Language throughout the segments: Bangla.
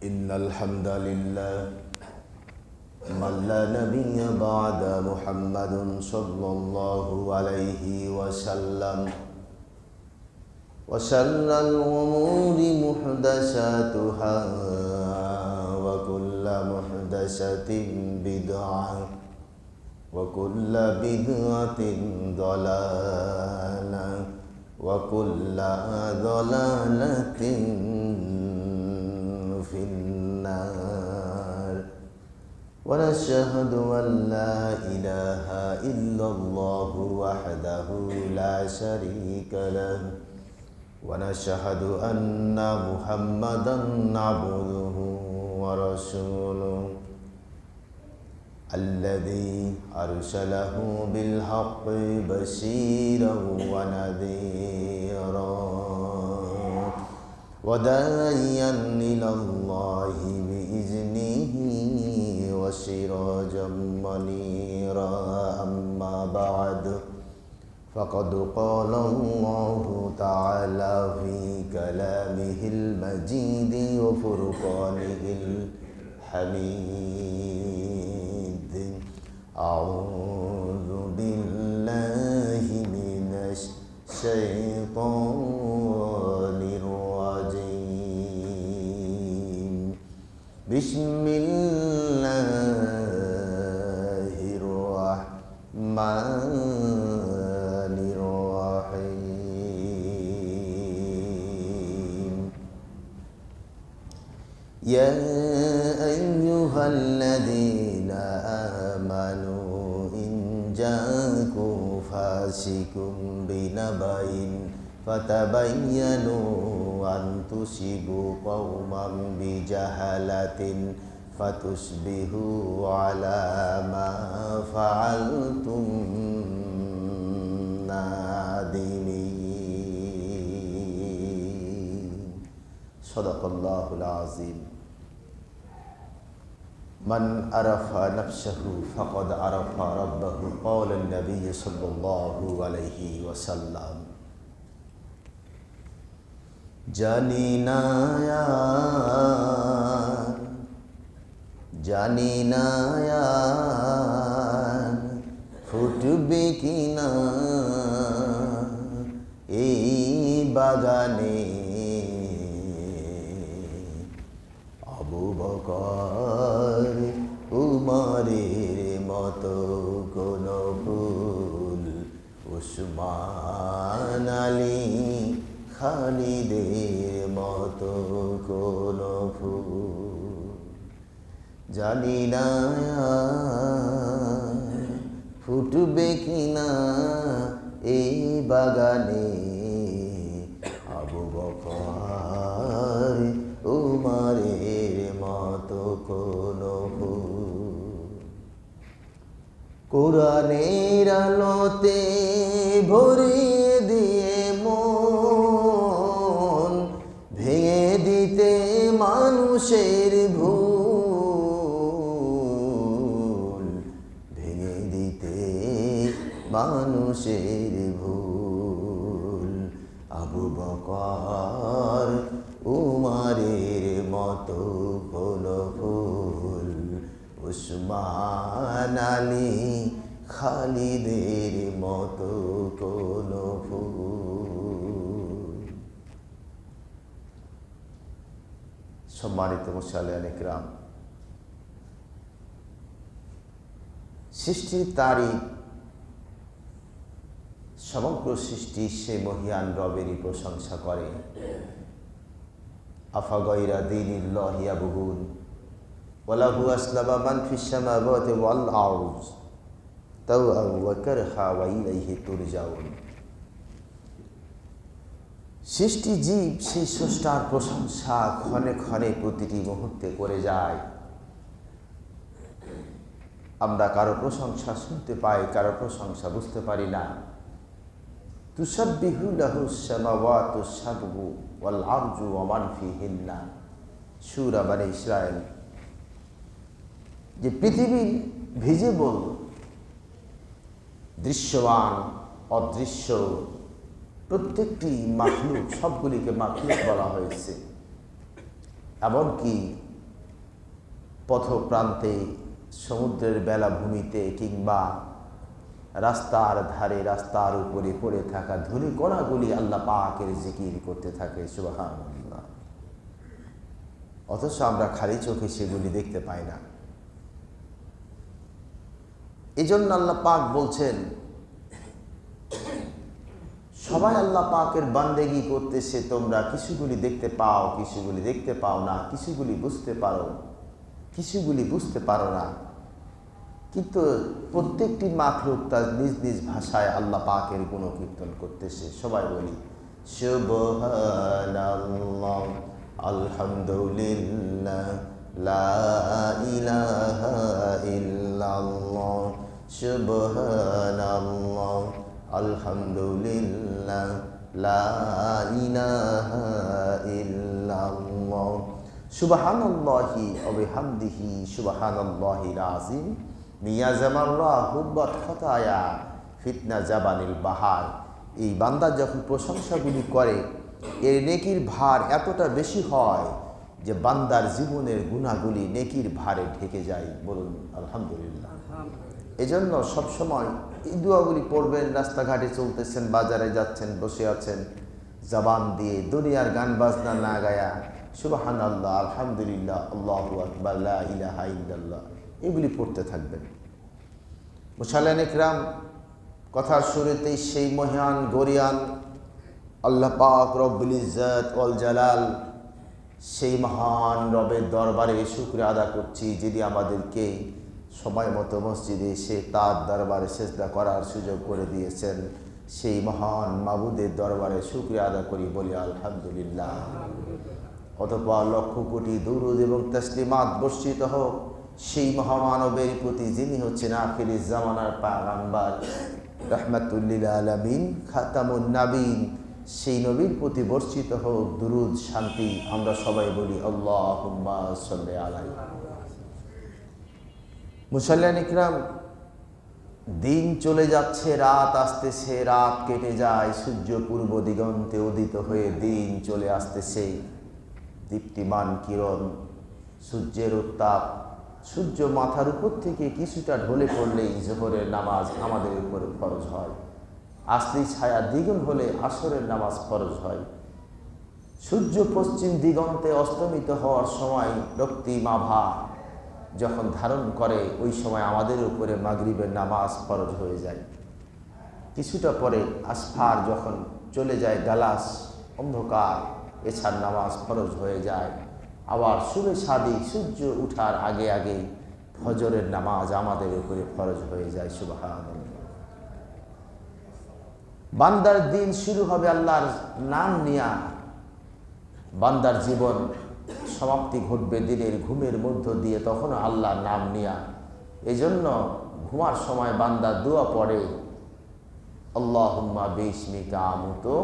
إن الحمد لله من لا نبي بعد محمد صلى الله عليه وسلم وشر الأمور محدثاتها وكل محدثة بدعة وكل بدعة ضلالة وكل ضلالة في النار ونشهد أن لا إله إلا الله وحده لا شريك له ونشهد أن محمدا عبده ورسوله الذي أرسله بالحق بشيرا ونذيرا وداعيا إلى الله بإذنه وسراجا منيرا أما بعد فقد قال الله تعالى في كلامه المجيد وفرقانه الحميد أعوذ بالله من الشيطان الرجيم بسم الله الرحمن الرحيم يا أيها الذين آمنوا إن جاءكم فاسق بنبأ فتبينوا أن تصيبوا قوما بجهالة فتصبحوا على ما فعلتم نادمين صدق الله العظيم من عرف نفسه فقد عرف ربه قال النبي صلى الله عليه وسلم জানি না ফুটবে কিনা এই বাগানে আবু বকর উমরের মতো কোন ফুল উসমান আলী খালিদের মতো কোন ফুল জানি না ফুটবে কিনা এই বাগানে আবু বকর উমরের মতো কোন ফুল কোরআনের আলোতে ভরিয়ে দিয়ে মন ভেঙে দিতে মানুষের ভুল ভেঙে দিতে মানুষের ভুল আবু বকর উমরের মতো কোন ফুল উসমান আলী খালিদের মতো কোন ফুল সম্মানিত মুসল্লিয়ান ইকরাম সৃষ্টির তারিখ সমগ্র সৃষ্টি সে মহিয়ান রবেরই প্রশংসা করে আফা গায়রা দীনিল্লাহি ইয়াবগুন ওয়ালাহু আসলামা মান ফিস সামাওয়াতি ওয়াল আরদ তাওআন ওয়া কারহা ওয়া ইলাইহি তুরজাউন সৃষ্টি জীব সেই স্রষ্টার প্রশংসা ক্ষণে ক্ষণে প্রতিটি মুহূর্তে করে যায় আমরা কারো প্রশংসা শুনতে পাই কারো প্রশংসা বুঝতে পারি না তুসাব্বিহু লাহুস সামাওয়াতুস সাবউ ওয়াল আরজু ওয়া মান ফিহিন্না সূরা বনী ইসরাঈল যে পৃথিবীর ভিজিবল দৃশ্যমান অদৃশ্য প্রত্যেকটি মাখলুক, সবগুলিকে মাখলুক বলা হয়েছে। এমনকি পথপ্রান্তে, সমুদ্রের বেলাভূমিতে কিংবা রাস্তার ধারে, রাস্তার উপরে পড়ে থাকা ধূলি কণাগুলি আল্লাহ পাকের জিকির করতে থাকে সুবহানাল্লাহ। অথচ আমরা খালি চোখে সেগুলি দেখতে পাই না। এজন্য আল্লাহ পাক বলছেন, সবাই আল্লাহ পাকের বান্দেগি করতেছে, তোমরা কিছুগুলি দেখতে পাও, কিছুগুলি দেখতে পাও না, কিছুগুলি বুঝতে পারো, কিছুগুলি বুঝতে পারো না। কিন্তু প্রত্যেকটি মাখলুক তার নিজ নিজ ভাষায় আল্লাহ পাকের গুণকীর্তন করতেছে। সবাই বলি সুবহানাল্লাহ, আলহামদুলিল্লাহ, লা ইলাহা ইল্লাল্লাহ, সুবহানাল্লাহ, আলহামদুলিল্লাহ, লা ইলাহা ইল্লাল্লাহ, সুবহানাল্লাহি ওয়া বিহামদিহি সুবহানাল্লাহিল আযীম, মিয়া জামাল্লাহ হুব্বাত খাতায়া ফিতনা জাবানিল বাহার। এই বান্দা যখন প্রশংসাগুলি করে, এর নেকির ভার এতটা বেশি হয় যে বান্দার জীবনের গুনাহগুলি নেকির ভারে ঢেকে যায়। বলুন আলহামদুলিল্লাহ। এজন্য সবসময় এই দোয়াগুলি পড়বেন। রাস্তাঘাটে চলতেছেন, বাজারে যাচ্ছেন, বসে আছেন, জবান দিয়ে দুনিয়ার গান বাজনা না গায়া সুবহানাল্লাহ, আলহামদুলিল্লাহ, আল্লাহু আকবার, লা ইলাহা ইল্লাল্লাহ এগুলি পড়তে থাকবেন। মুসাল্লিন ইকরাম, কথার শুরুতেই সেই মহান গরিয়ান আল্লাহ পাক রব্বুল ইজ্জত ওয়াল জালাল, সেই মহান রবের দরবারে শুকরিয়া আদা করছি, যিনি আমাদেরকে সময় মতো মসজিদে এসে তার দরবারে সেজদা করার সুযোগ করে দিয়েছেন। সেই মহান মাবুদের দরবারে শুকরিয়া আদা করি, বলি আলহামদুলিল্লাহ। অতঃপর লক্ষ কোটি দুরূদ এবং তাসলিমাত বর্ষিত হোক সেই মহামানবের প্রতি, যিনি হচ্ছেন আখিরিজ জামানার পয়গম্বর, রাহমাতুল লিল আলামিন, খাতামুন নবীন। সেই নবীর প্রতি বর্ষিত হোক দুরূদ, শান্তি। আমরা সবাই বলি আল্লাহুম্মা সাল্লি আলাইহি। মুসাল্লিন ইকরাম, দিন চলে যাচ্ছে, রাত আসতেছে, রাত কেটে যায়, সূর্য পূর্ব দিগন্তে উদিত হয়ে দিন চলে আসতেছে। দীপ্তিমান কিরণ, সূর্যের উত্তাপ, সূর্য মাথার উপর থেকে কিছুটা ঢলে পড়লেই জোহরের নামাজ আমাদের উপরে ফরজ হয়। আসলি ছায়া দ্বিগুণ হলে আসরের নামাজ ফরজ হয়। সূর্য পশ্চিম দিগন্তে অস্তমিত হওয়ার সময় রক্তিম আভা যখন ধারণ করে, ওই সময় আমাদের উপরে মাগরিবের নামাজ ফরজ হয়ে যায়। কিছুটা পরে আসফার যখন চলে যায়, গালাস অন্ধকার, এছাড় নামাজ ফরজ হয়ে যায়। আবার শুভে সাদিক, সূর্য উঠার আগে আগে ফজরের নামাজ আমাদের উপরে ফরজ হয়ে যায়। সুবহানাল্লাহ। বান্দার দিন শুরু হবে আল্লাহর নাম নিয়া, বান্দার জীবন সমাপ্তি ঘটবে দিনের ঘুমের মধ্য দিয়ে, তখন আল্লাহর নাম নিয়া। এই জন্য ঘুমার সময় বান্দা দোয়া পড়ে, আল্লাহুম্মা বিসমিকা আমুতু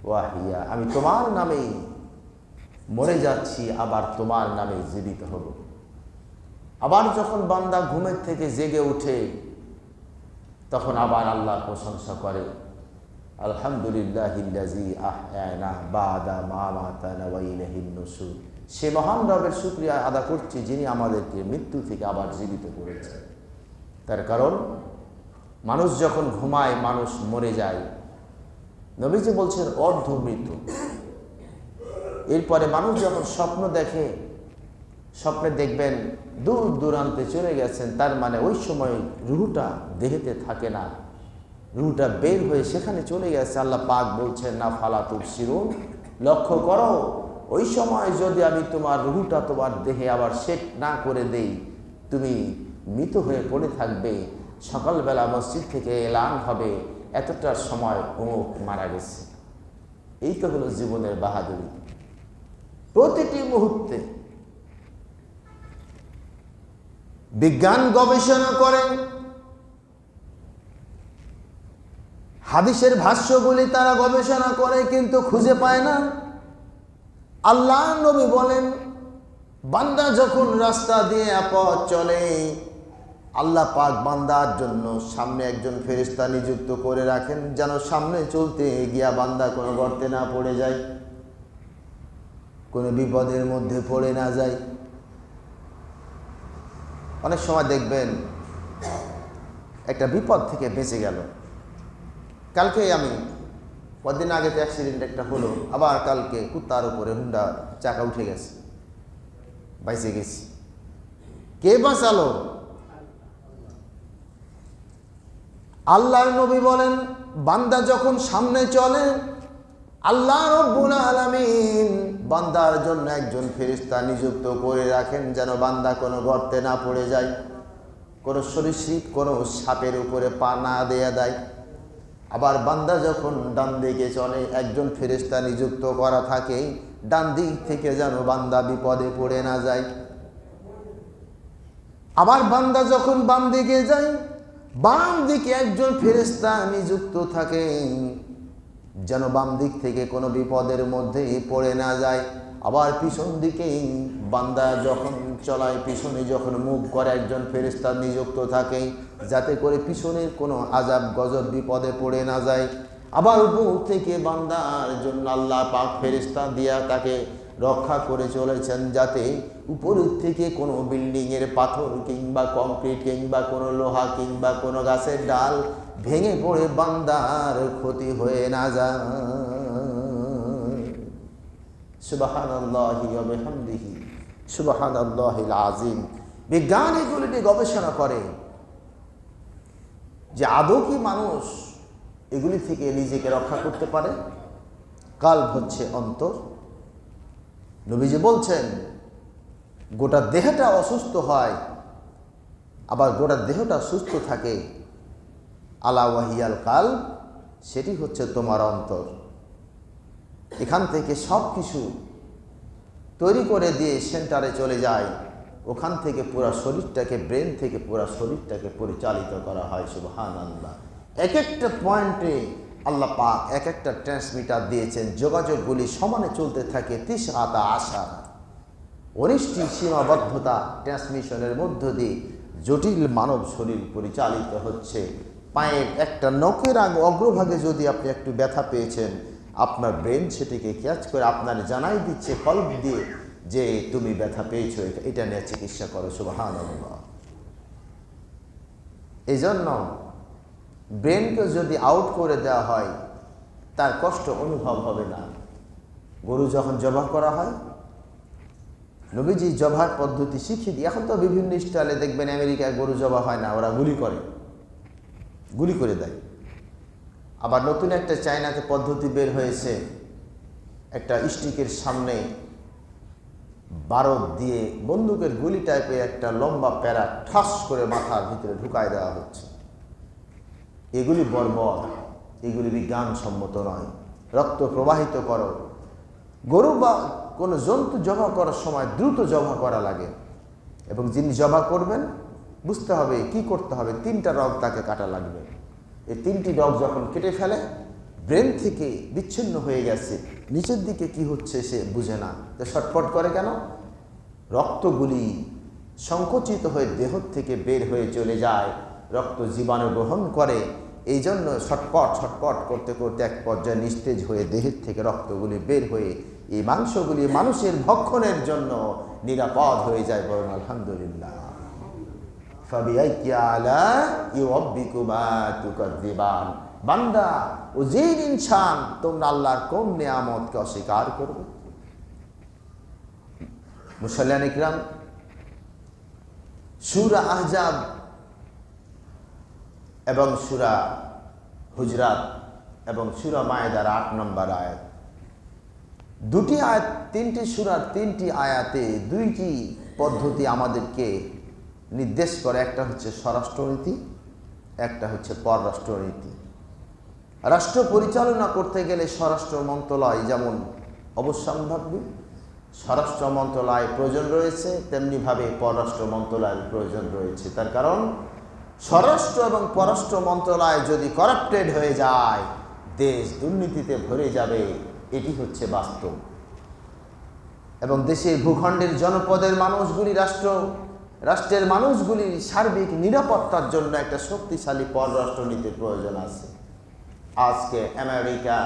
ওয়াহিয়া, আমি তোমার নামেই মরে যাচ্ছি, আবার তোমার নামে জীবিত হব। আবার যখন বান্দা ঘুমের থেকে জেগে উঠে, তখন আবার আল্লাহর প্রশংসা করে, আলহামদুলিল্লাহিল্লাযী আহয়ানা বাদা মা মাতানা ওয়া ইলাইহিন নুশুর। সে মহান রবের শুকরিয়া আদা করছি, যিনি আমাদেরকে মৃত্যু থেকে আবার জীবিত করেছেন। তার কারণ মানুষ যখন ঘুমায় মানুষ মরে যায়। নবীজি বলছেন অর্ধমৃত। এরপরে মানুষ যখন স্বপ্ন দেখে, স্বপ্নে দেখবেন দূর দূরান্তে চলে গেছেন, তার মানে ওই সময় রুহটা দেহেতে থাকে না, রুহটা বের হয়ে সেখানে চলে গেছে। আল্লাহ পাক বলছেন না ফালা তুবসিরুন, লক্ষ্য করো, ওই সময় যদি আমি তোমার রুহটা তোমার দেহে আবার সেট না করে দেই, তুমি মৃত হয়ে পড়ে থাকবে। সকালবেলা মসজিদ থেকে এলান হবে, এতটার সময় অমুক মারা গেছে। এই তো হলো জীবনের বাহাদুরি। প্রতিটি মুহূর্তে বিজ্ঞান গবেষণা করেন, হাদিসের ভাষ্যগুলি তারা গবেষণা করে, কিন্তু খুঁজে পায় না। আল্লাহ নবী বলেন, বান্দা যখন রাস্তা দিয়ে পথ চলে, আল্লাহ পাক বান্দার জন্য সামনে একজন ফেরেশতা নিযুক্ত করে রাখেন, যেন সামনে চলতে গিয়া বান্দা কোনো গর্তে না পড়ে যায়, কোনো বিপদের মধ্যে পড়ে না যায়। অনেক সময় দেখবেন একটা বিপদ থেকে বেঁচে গেল। কালকে আমি কদিন আগে তো অ্যাক্সিডেন্ট একটা হলো, আবার কালকে কুত্তার উপরে হুন্ডা চাকা উঠে গেছে, বাইসে গেছি। কে বাঁচালো? আল্লাহর নবী বলেন, বান্দা যখন সামনে চলে আল্লাহ রাব্বুল আলামিন বান্দার জন্য একজন ফেরেশতা নিযুক্ত করে রাখেন, যেন বান্দা কোনো গর্তে না পড়ে যায়, কোনো সরীসৃপ কোনো সাপের উপরে পা না দেয়া দেয়। আবার বান্দা যখন ডান দিকে চলে একজন ফেরেশতা নিযুক্ত করা থাকে ডান দিক থেকে যেন বান্দা বিপদে পড়ে না যায়। আবার বান্দা যখন বাম দিকে যায় বাম দিকে একজন ফেরেশতা নিযুক্ত থাকে যেন বাম দিক থেকে কোনো বিপদের মধ্যে পড়ে না যায়। আবার পিছন দিকে বান্দা যখন চলায় পিছনে যখন মুভ করে একজন ফেরেশতা নিযুক্ত থাকে যাতে করে পিছনের কোনো আযাব গজব বিপদে পড়ে না যায়। আবার উপর থেকে বান্দার জন্য আল্লাহ পাক ফেরেশতা দিয়া তাকে রক্ষা করে চলেছেন যাতে উপরের থেকে কোনো বিল্ডিংয়ের পাথর কিংবা কংক্রিট কিংবা কোনো লোহা কিংবা কোনো গাছের ডাল ভেঙে পড়ে বান্দার ক্ষতি হয়ে না যায়। সুবহানাল্লাহি ওয়া বিহামদিহি সুবহানাল্লাহিল আযীম। বিজ্ঞান এগুলি গবেষণা করে যে আদৌ কি মানুষ এগুলি থেকে নিজেকে রক্ষা করতে পারে। কাল্ব হচ্ছে অন্তর। নবীজি বলছেন গোটা দেহটা অসুস্থ হয় আবার গোটা দেহটা সুস্থ থাকে, আলা ওয়াহিয়াল কাল্ব, সেটি হচ্ছে তোমার অন্তর। এখান থেকে সব কিছু তৈরি করে দিয়ে সেন্টারে চলে যায়, ওখান থেকে পুরো শরীরটাকে, ব্রেন থেকে পুরো শরীরটাকে পরিচালিত করা হয়। সুবহানাল্লাহ। এক একটা পয়েন্টে আল্লাহ পাক এক একটা ট্রান্সমিটার দিয়েছেন, যোগাযোগগুলি সমানে চলতে থাকে। 19টি সীমাবদ্ধতা ট্রান্সমিশনের মধ্য দিয়ে জটিল মানব শরীর পরিচালিত হচ্ছে। পায়ের একটা নখের অগ্রভাগে যদি আপনি একটু ব্যথা পেয়েছেন, আপনার ব্রেন সেটিকে ক্যাচ করে আপনার জানাই দিচ্ছে কল্ব দিয়ে যে তুমি ব্যথা পেয়েছো, এটা নিয়ে চিকিৎসা করো। সুবহানাল্লাহ। এই জন্য ব্রেনকে যদি আউট করে দেওয়া হয় তার কষ্ট অনুভব হবে না। গরু যখন জবাই করা হয়, নবীজি জবাইয়ের পদ্ধতি শিখিয়ে দিয়ে, এখন তো বিভিন্ন স্টাইলে দেখবেন আমেরিকায় গরু জবাই হয় না, ওরা গুলি করে দেয়। আবার নতুন একটা চায়নাতে পদ্ধতি বের হয়েছে, একটা স্টিকের সামনে বারদ দিয়ে বন্দুকের গুলি টাইপের একটা লম্বা প্যারা ঠাস করে মাথার ভিতরে ঢুকায় দেওয়া হচ্ছে। এগুলি বর্বর, এগুলি বিজ্ঞানসম্মত নয়। রক্ত প্রবাহিত করো। গরু বা কোনো জন্তু জবাই করার সময় দ্রুত জবাই করা লাগে, এবং যিনি জবাই করবেন বুঝতে হবে কি করতে হবে। 3টা রগ তাকে কাটা লাগবে। এই 3টি রগ যখন কেটে ফেলে, ব্রেন থেকে বিচ্ছিন্ন হয়ে গেছে, নিচের দিকে কি হচ্ছে সে বুঝে না, তো ছটফট করে কেন? রক্তগুলি সংকুচিত হয়ে দেহ থেকে বের হয়ে চলে যায়, রক্ত জীবাণু গ্রহণ করে। এই জন্য ছটপট করতে করতে এক পর্যায়ে নিস্তেজ হয়ে দেহের থেকে রক্তগুলি বের হয়ে এই মাংসগুলি মানুষের ভক্ষণের জন্য নিরাপদ হয়ে যায়। বলুন আলহামদুলিল্লাহ। ফাবিআইয়ি আলা'i রাব্বিকুমা তুকাযযিবান। বান্দা ও জিন ইনসান, তোমরা আল্লাহর কোন নিয়ামতকে অস্বীকার করবে? মুসল্লিয়ান ইকরাম, সূরা আহজাব এবং সূরা হুজরাত এবং সূরা মায়েদার 8 নম্বর আয়াত, দুটি আয়াত, 3টি সূরার 3টি আয়াতে 2টি পদ্ধতি আমাদেরকে নির্দেশ করে। একটা হচ্ছে স্বরাষ্ট্রনীতি, একটা হচ্ছে পররাষ্ট্রনীতি। রাষ্ট্র পরিচালনা করতে গেলে স্বরাষ্ট্র মন্ত্রণালয় যেমন অবশ্যম্ভাব্য, স্বরাষ্ট্র মন্ত্রণালয় প্রয়োজন রয়েছে, তেমনিভাবে পররাষ্ট্র মন্ত্রণালয়ের প্রয়োজন রয়েছে। তার কারণ স্বরাষ্ট্র এবং পররাষ্ট্র মন্ত্রণালয় যদি করাপ্টেড হয়ে যায়, দেশ দুর্নীতিতে ভরে যাবে। এটি হচ্ছে বাস্তব। এবং দেশের ভূখণ্ডের জনপদের মানুষগুলি, রাষ্ট্রের মানুষগুলির সার্বিক নিরাপত্তার জন্য একটা শক্তিশালী পররাষ্ট্রনীতির প্রয়োজন আছে। আজকে আমেরিকা,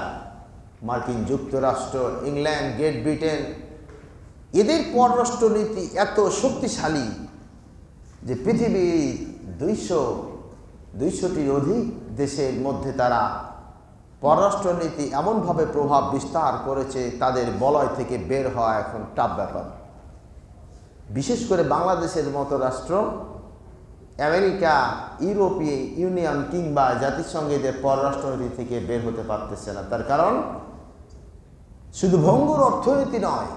মার্কিন যুক্তরাষ্ট্র, ইংল্যান্ড, গ্রেট ব্রিটেন, এদের পররাষ্ট্রনীতি এত শক্তিশালী যে পৃথিবীর 200টির অধিক দেশের মধ্যে তারা পররাষ্ট্রনীতি এমনভাবে প্রভাব বিস্তার করেছে, তাদের বলয় থেকে বের হওয়া এখন টাফ ব্যাপার। বিশেষ করে বাংলাদেশের মতো রাষ্ট্র আমেরিকা, ইউরোপীয় ইউনিয়ন কিংবা জাতিসংঘের পররাষ্ট্রনীতি থেকে বের হতে পারতেছে না। তার কারণ শুধু ভঙ্গুর অর্থনীতি নয়,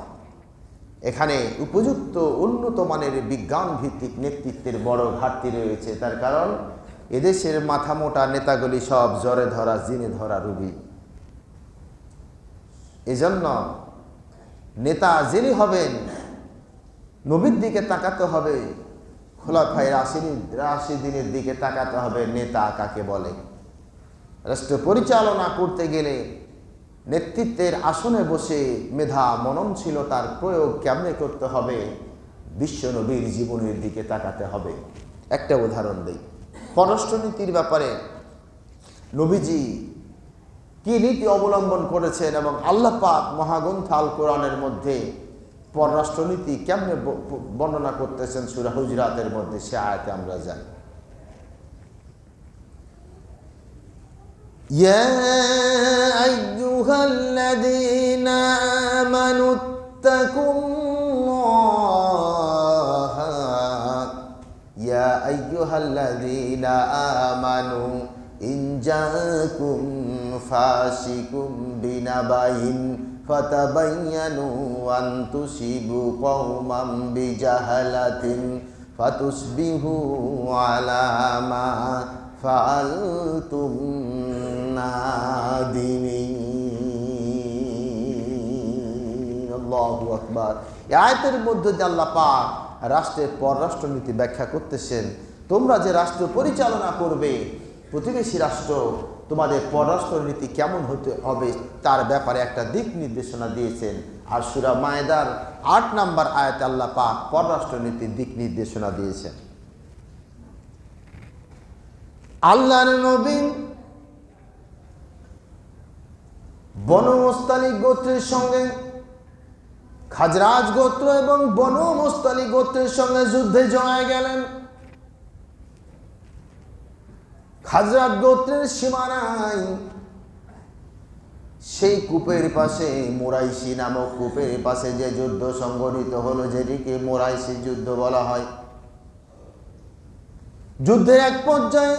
এখানে উপযুক্ত উন্নত মানের বিজ্ঞান ভিত্তিক নেতৃত্বের বড় ঘাটতি রয়েছে। তার কারণ এদেশের মাথা মোটা নেতাগুলি সব জ্বরে ধরা জিনে ধরা রোগী। এজন্য নেতা যিনি হবেন, নবীর দিকে তাকাতে হবে, খোলাফায়ে রাশিদিনের দিকে তাকাতে হবে। নেতা কাকে বলে? রাষ্ট্র পরিচালনা করতে গেলে নেতৃত্বের আসনে বসে মেধা মননশীলতার প্রয়োগ কেমনে করতে হবে, বিশ্ব নবীর জীবনের দিকে তাকাতে হবে। একটা উদাহরণ দেই, পররাষ্ট্রনীতির ব্যাপারে নবীজি কি নীতি অবলম্বন করেছেন এবং আল্লাহ পাক মহাগ্রন্থ আল কোরআনের মধ্যে পররাষ্ট্রনীতি কেমনে বর্ণনা করতেছেন সূরা হুজরাতের মধ্যে, সে আয়াতে আমরা জানি। ইয়া আইয়ুহাল্লাযীনা আমানুত্তাকুল্লাহা ইয়া আইয়ুহাল্লাযীনা আমানু ইন জাআকুম ফাসিকুম বিনাবাইন ফাতাবায়ানু আন তুসিবু কওমান বিজাহালাতিন ফাতুসবিহু আলা মা ফাআলতুম নাদিমিন। আল্লাহু আকবার। এই আয়াতের মধ্যে যে আল্লাহ পাক রাষ্ট্রের পররাষ্ট্রনীতি ব্যাখ্যা করতেছেন, তোমরা যে রাষ্ট্র পরিচালনা করবে, প্রতিবেশী রাষ্ট্র, তোমাদের পররাষ্ট্রনীতি কেমন হতে হবে তার ব্যাপারে একটা দিক নির্দেশনা দিয়েছেন। আর সূরা মায়েদার 8 নম্বর আয়াতে আল্লাহ পাক পররাষ্ট্রনীতির দিক নির্দেশনা দিয়েছেন। আল্লাহর নবী বনু মুস্তালিক গোত্রের সঙ্গে খাজরাজ গোত্র এবং বনু মুস্তালিক গোত্রের সঙ্গে যুদ্ধে জড়ায় গেলেন। খাজরাজ গোত্রের সীমানায় সেই কূপের পাশে, মোরাইশি নামক কূপের পাশে যে যুদ্ধ সংঘটিত হলো, যেটিকে মোরাইশি যুদ্ধ বলা হয়। যুদ্ধের এক পর্যায়ে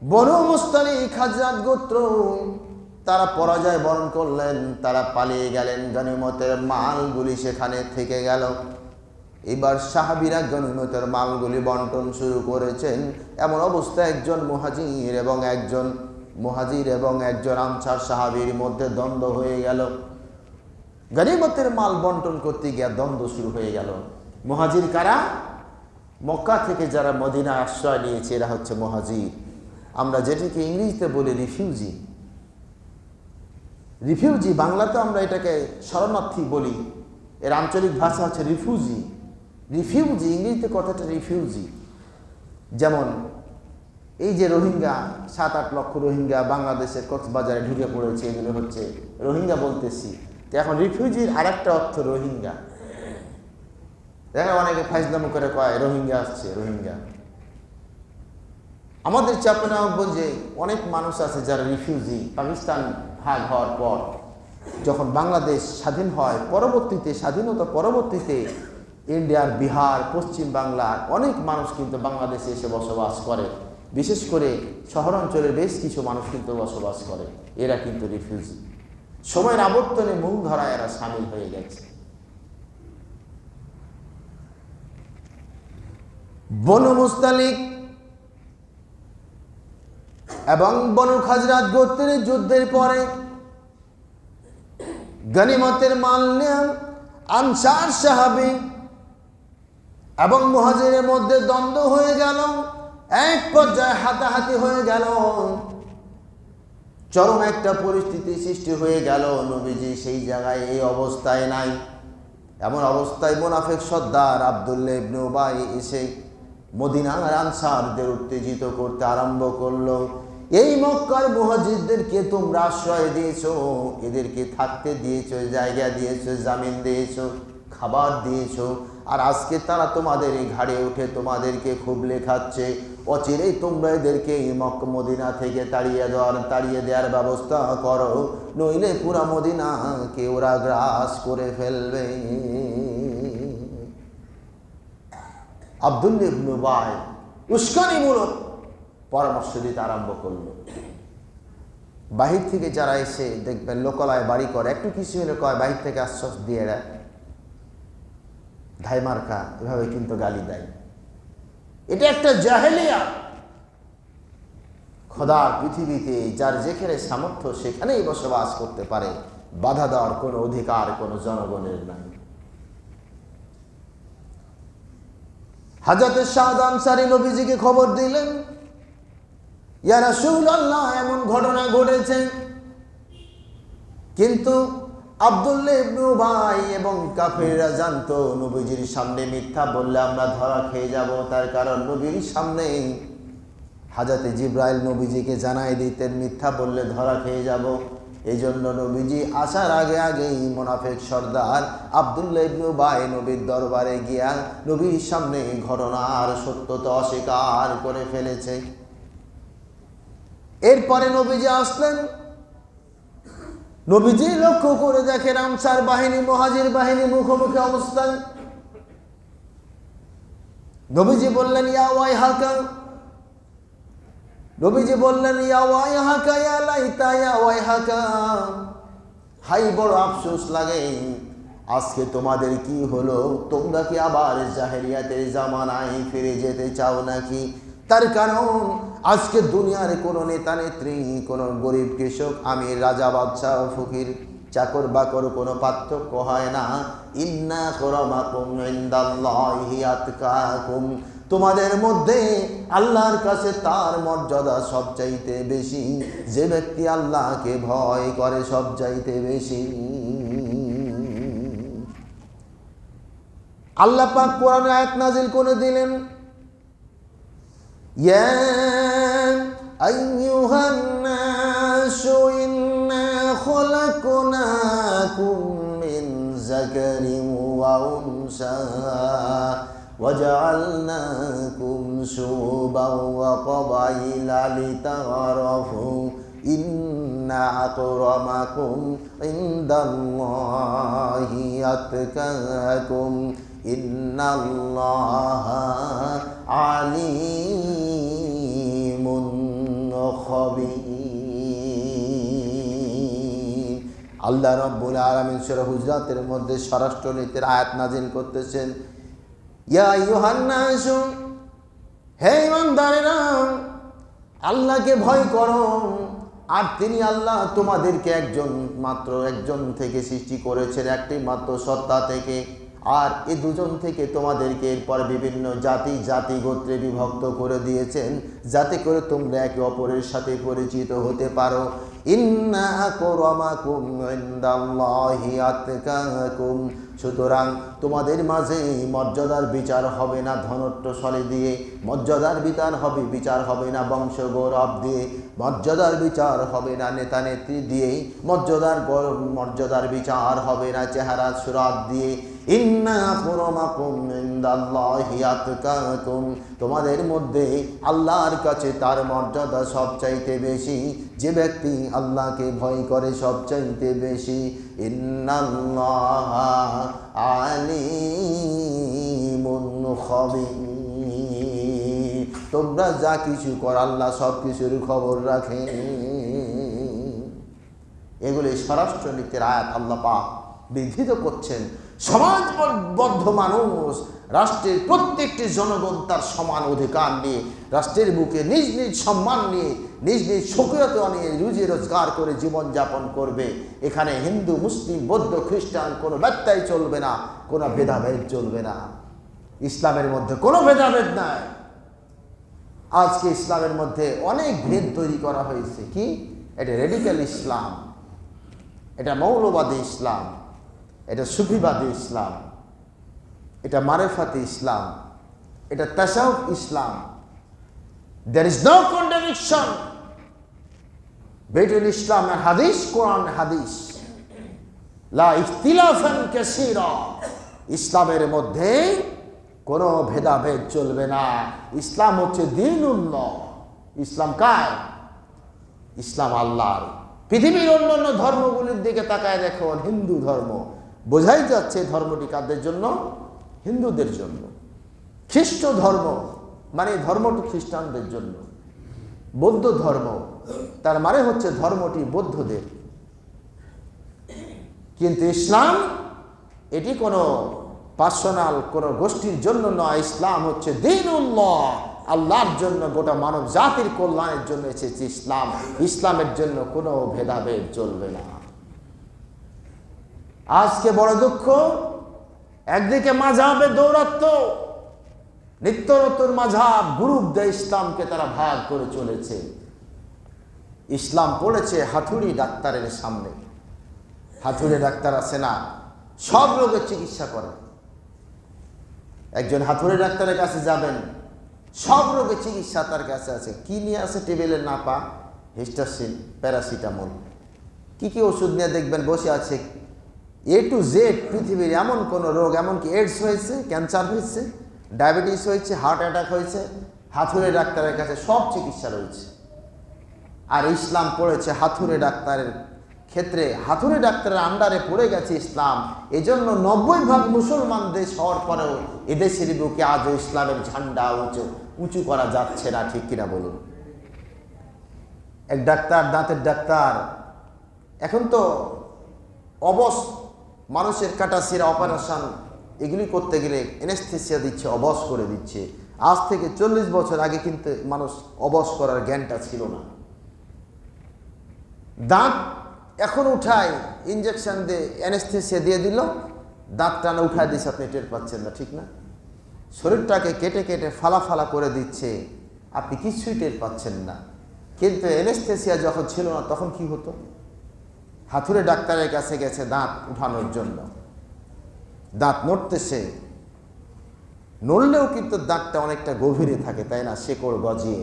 বনু মুস্তালিক খাজরাজ গোত্র তারা পরাজয় বরণ করলেন, তারা পালিয়ে গেলেন। গনিমতের মালগুলি সেখানে থেকে গেল। এবার সাহাবীরা গনিমতের মালগুলি বন্টন শুরু করেছেন। এমন অবস্থায় একজন মুহাজির এবং একজন আনসার সাহাবীর মধ্যে দ্বন্দ্ব হয়ে গেল। গনিমতের মাল বন্টন করতে গিয়ে দ্বন্দ্ব শুরু হয়ে গেল। মুহাজির কারা? মক্কা থেকে যারা মদিনায় আশ্রয় নিয়েছে, এরা হচ্ছে মুহাজির। আমরা যেটিকে ইংরেজিতে বলি রিফিউজি। রিফিউজি বাংলাতে আমরা এটাকে শরণার্থী বলি, এর আঞ্চলিক ভাষা হচ্ছে রিফিউজি। রিফিউজি ইংরেজিতে কথাটা রিফিউজি। যেমন এই যে রোহিঙ্গা, 7-8 লক্ষ রোহিঙ্গা বাংলাদেশের কক্সবাজারে ঢুকে পড়েছে, এগুলো হচ্ছে রোহিঙ্গা বলতেছি। তো এখন রিফিউজির আরেকটা অর্থ রোহিঙ্গা। দেখা অনেকে ফাইজলামো করে কয় রোহিঙ্গা আসছে, রোহিঙ্গা। আমাদের চাঁপাইনবাবগঞ্জে অনেক মানুষ আছে যারা রিফিউজি। পাকিস্তান ভাগ হওয়ার পর যখন বাংলাদেশ স্বাধীন হয়, স্বাধীনতা পরবর্তীতে ইন্ডিয়ার বিহার, পশ্চিম বাংলার অনেক মানুষ কিন্তু বাংলাদেশে এসে বসবাস করে। বিশেষ করে শহরাঞ্চলের বেশ কিছু মানুষ কিন্তু বসবাস করে। এরা কিন্তু রিফিউজি। সময়ের আবর্তনে মূল ধারায় এরা সামিল হয়ে গেছে। বনু মুস্তালিক এবং বনু খাজরাজ গোত্রের যুদ্ধের পরে গনিমতের মাল নিয়ে আনসার সাহাবী এবং মুহাজিরের মধ্যে দ্বন্দ্ব হয়ে গেল। এক পর্যায়ে হাতাহাতি হয়ে গেল, চরম একটা পরিস্থিতি সৃষ্টি হয়ে গেল। নবীজি সেই জায়গায় এই অবস্থায় নাই। এমন অবস্থায় মুনাফিক সর্দার আব্দুল্লাহ ইবনে উবাই এসে মদিনার আনসারদের উত্তেজিত করতে আরম্ভ করলো। এই মক্কার মুহাজিরদেরকে তোমরা আশ্রয় দিয়েছো, এদেরকে থাকতে দিয়েছো, জায়গা দিয়েছো, জামিন দিয়েছো, খাবার দিয়েছো, আর আজকে তারা তোমাদের এই ঘাড়ে উঠে তোমাদেরকে খুবলে খাচ্ছে। অচিরেই তোমরা এদেরকে মক্কা মদিনা থেকে তাড়িয়ে দেওয়ার ব্যবস্থা করো, নইলে পুরা মদিনাকে ওরা গ্রাস করে ফেলবে। আব্দুল্লাহ ইবনে উবাই উস্কানিমূলক পরামর্শ দিতে আরম্ভ করলো। বাহির থেকে যারা এসে দেখবেন লোকালয়ে বাড়ি করে, একটু কিছু হলে কয় বাহির থেকে আশ্বাস দিয়ে এরা ধাই মার্কা, এভাবে কিন্তু গালি দেয়। এটা একটা জাহেলিয়া। খোদার পৃথিবীতে যার যেখানে সামর্থ্য সেখানেই বসবাস করতে পারে, বাধা দেওয়ার কোনো অধিকার কোনো জনগণের নাই। হযরত সাদ আনসারী নবীজিকে খবর দিলেন, ইয়া রাসূলুল্লাহ, এমন ঘটনা ঘটেছে। কিন্তু আব্দুল্লাহ ইবনে উবাই এবং কাফেররা জানতো নবীজির সামনে মিথ্যা বললে আমরা ধরা খেয়ে যাব। তার কারণ নবীর সামনে হযরত জিবরাইল নবীজিকে জানাই দিতেন মিথ্যা বললে ধরা খেয়ে যাব। এই জন্য নবীজি আসার আগেই মুনাফিক সর্দার আব্দুল্লাহ ইবনে উবাই নবীর দরবারে গিয়া নবীর সামনে ঘটনার সত্যতা অস্বীকার করে ফেলেছে। এরপরে নবীজি আসলেন। নবীজি লক্ষ্য করে দেখেন আনসার বাহিনী মুহাজির বাহিনী মুখোমুখি অবস্থান। নবীজি বললেন ইয়া ওয়াইহাকা, নবীজি বললেন ইয়া ওয়াইহাকা ইয়া লাইতা ইয়া ওয়াইহাকা, হাই বড় আফসোস লাগে, আজকে তোমাদের কি হলো? তোমরা কি আবার জাহেলিয়াতের জামানায় ফিরে যেতে চাও নাকি? তার কারণ আজকে দুনিয়ার কোনো নেতা নেত্রী, কোনো গরিব কৃষক, আমির, রাজা, বাদশা ও ফকির, চাকর বাকর কোনো পার্থক্য হয় না। ইন্না আকরামাকুম ইনদাল্লাহি আতকাকুম, তোমাদের মধ্যে আল্লাহর কাছে তার মর্যাদা সবচাইতে বেশি যে ব্যক্তি আল্লাহকে ভয় করে, সবচাইতে বেশি। আল্লাহ পাক কোরআনে আয়াত নাযিল করে দিলেন, ইয়া আইয়ুহান নাসু ইন্না খলাকনাকুম মিন যাকারিন ওয়া উনসা وجعلناكم شعوبا وقبائل لتعارفوا إن أكرمكم عند الله أتقاكم إن الله عليم خبير। আল্লাহ রাব্বুল আলামিন সূরা হুজরাতের মধ্যে স্বরাষ্ট্রনীতির আয়াত নাযিল করতেছেন, ইয়া আইয়ুহান নাসু, হে ইমানদারেরা, আল্লাহকে ভয় করো। আর তিনি আল্লাহ তোমাদেরকে একজন থেকে সৃষ্টি করেছেন, একটি মাত্র সত্তা থেকে। আর এই দুজন থেকে তোমাদেরকে এরপর বিভিন্ন জাতি গোত্রে বিভক্ত করে দিয়েছেন, যাতে করে তোমরা একে অপরের সাথে পরিচিত হতে পারো। ইন্না আকরামাকুম ইনদাল্লাহি আতকাকুম, সুতরাং তোমাদের মাঝে মর্যাদার বিচার হবে না ধনট্টসলে দিয়ে, মর্যাদার বিচার হবে না বংশ গৌরব দিয়ে, মর্যাদার বিচার হবে না নেতা নেত্রী দিয়ে, মর্যাদার বিচার হবে না চেহারা সুরাত দিয়ে। ইন্না আকরামাকুম ইনদাল্লাহি আতকাকুম, তোমাদের মধ্যে আল্লাহর কাছে তার মর্যাদা সবচাইতে বেশি যে ব্যক্তি আল্লাহকে ভয় করে, সবচাইতে বেশি। ইন্নাল্লাহা আলিমুন খবীর, তোমরা যা কিছু কর আল্লাহ সব কিছুর খবর রাখে। এগুলি স্বরাষ্ট্রনীতির আয়াত আল্লাহ পাক বিধিত করছেন। সমাজবদ্ধ মানুষ, রাষ্ট্রের প্রত্যেকটি জনগণ তার সমান অধিকার নিয়ে রাষ্ট্রের বুকে নিজ নিজ সম্মান নিয়ে, নিজ নিজ স্বকীয়তা নিয়ে রুজি রোজগার করে জীবনযাপন করবে। এখানে হিন্দু, মুসলিম, বৌদ্ধ, খ্রিস্টান কোনো ব্যত্যয় চলবে না, কোনো ভেদাভেদ চলবে না। ইসলামের মধ্যে কোনো ভেদাভেদ নাই। আজকে ইসলামের মধ্যে অনেক ভেদ তৈরি করা হয়েছে। কি? এটা রেডিক্যাল ইসলাম, এটা মৌলবাদী ইসলাম, এটা সুফিবাদী ইসলাম, এটা মারেফাতি ইসলাম, এটা তাসাউফ ইসলাম। There is no contradiction between Islam and Hadith, Quran and Hadith. La ikhtilafan kaseera, ইসলামের মধ্যে কোনো ভেদাভেদ চলবে না। ইসলাম হচ্ছে দ্বীনুল্লাহ। ইসলাম কার? ইসলাম আল্লাহর। পৃথিবীর অন্যান্য ধর্মগুলির দিকে তাকায় দেখুন, হিন্দু ধর্ম, বোঝাই যাচ্ছে ধর্মটি কাদের জন্য? হিন্দুদের জন্য। খ্রিস্ট ধর্ম মানে ধর্মটি খ্রিস্টানদের জন্য। বৌদ্ধ ধর্ম তার মানে হচ্ছে ধর্মটি বৌদ্ধদের। কিন্তু ইসলাম এটি কোনো পার্সোনাল কোনো গোষ্ঠীর জন্য নয়। ইসলাম হচ্ছে দ্বীনুল্লাহ, আল্লাহর জন্য, গোটা মানব জাতির কল্যাণের জন্য এসেছে ইসলাম। ইসলামের জন্য কোনো ভেদাভেদ চলবে না। আজকে বড় দুঃখ, একদিকে মাযহাবে দৌরাত্ম্য, নিত্য নতুন মাযহাব গ্রুপ দেয় ইসলামকে, তারা ভাগ করে চলেছে। ইসলাম পড়েছে হাতুড়ি ডাক্তারের সামনে। হাতুড়ি ডাক্তার আছে না, সব রোগের চিকিৎসা করে। একজন হাতুড়ি ডাক্তারের কাছে যাবেন, সব রোগের চিকিৎসা তার কাছে আছে। কি নিয়ে আছে? টেবিলের নাপা, হিস্টাসিন, প্যারাসিটামল, কি কি ওষুধ নিয়ে দেখবেন বসে আছে। এ টু জেড পৃথিবীর এমন কোন রোগ, এমনকি এইডস হয়েছে, ক্যান্সার হয়েছে, ডায়াবেটিস হয়েছে, হার্ট অ্যাটাক হয়েছে, হাতুড়ি ডাক্তারের কাছে সব চিকিৎসা রয়েছে। আর ইসলাম পড়েছে হাতুড়ি ডাক্তারের ক্ষেত্রে, হাতুড়ি ডাক্তারের আন্ডারে পড়ে গেছে ইসলাম। এজন্য 90% মুসলমান দেশ হওয়ার পরেও এদেশের বুকে আজও ইসলামের ঝান্ডা উঁচু করা যাচ্ছে না। ঠিক কিনা বলুন? এক ডাক্তার, দাঁতের ডাক্তার, এখন তো মানুষের কাটাছিরা অপারেশন এগুলি করতে গেলে এনেস্থেসিয়া দিচ্ছে, অবশ করে দিচ্ছে। আজ থেকে 40 বছর আগে কিন্তু মানুষ অবশ করার জ্ঞানটা ছিল না। দাঁত এখন উঠায়, ইঞ্জেকশন দিয়ে এনেস্থেসিয়া দিয়ে দিল, দাঁত টানা উঠায় দিচ্ছে, আপনি টের পাচ্ছেন না। ঠিক না? শরীরটাকে কেটে কেটে ফালা ফালা করে দিচ্ছে, আপনি কিছুই টের পাচ্ছেন না। কিন্তু এনেস্থেসিয়া যখন ছিল না তখন কি হতো? হাতুড়ে ডাক্তারের কাছে গেছে দাঁত উঠানোর জন্য, দাঁত নড়তেছে, নড়লেও কিন্তু দাঁতটা অনেকটা গভীরে থাকে, তাই না? শেকড় গজিয়ে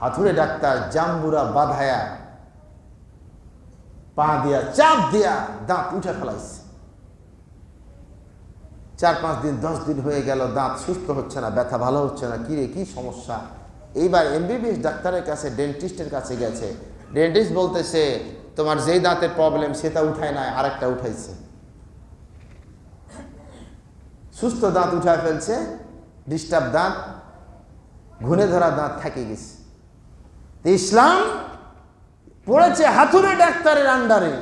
হাতুড়ে ডাক্তার জাম্বুরা বাঁধায়া পা দিয়া চাপ দিয়া দাঁত উঠে ফেলাইছে। 4-5 দিন 10 দিন হয়ে গেল, দাঁত সুস্থ হচ্ছে না, ব্যথা ভালো হচ্ছে না। কিরে, কি সমস্যা? এইবার এমবিবিএস ডাক্তারের কাছে, ডেন্টিস্টের কাছে গেছে। ডেন্টিস্ট বলতেছে, তোমার যেই দাঁতের প্রবলেম সেটা উঠায় নাই, আরেকটা উঠাইছে। সুস্থ দাঁত উঠায় ফেলছে, ডিস্টার্ব দাঁত, ঘুনে ধরা দাঁত থেকে গেছে। ইসলাম পড়েছে হাতুড়ে ডাক্তারের আন্ডারে।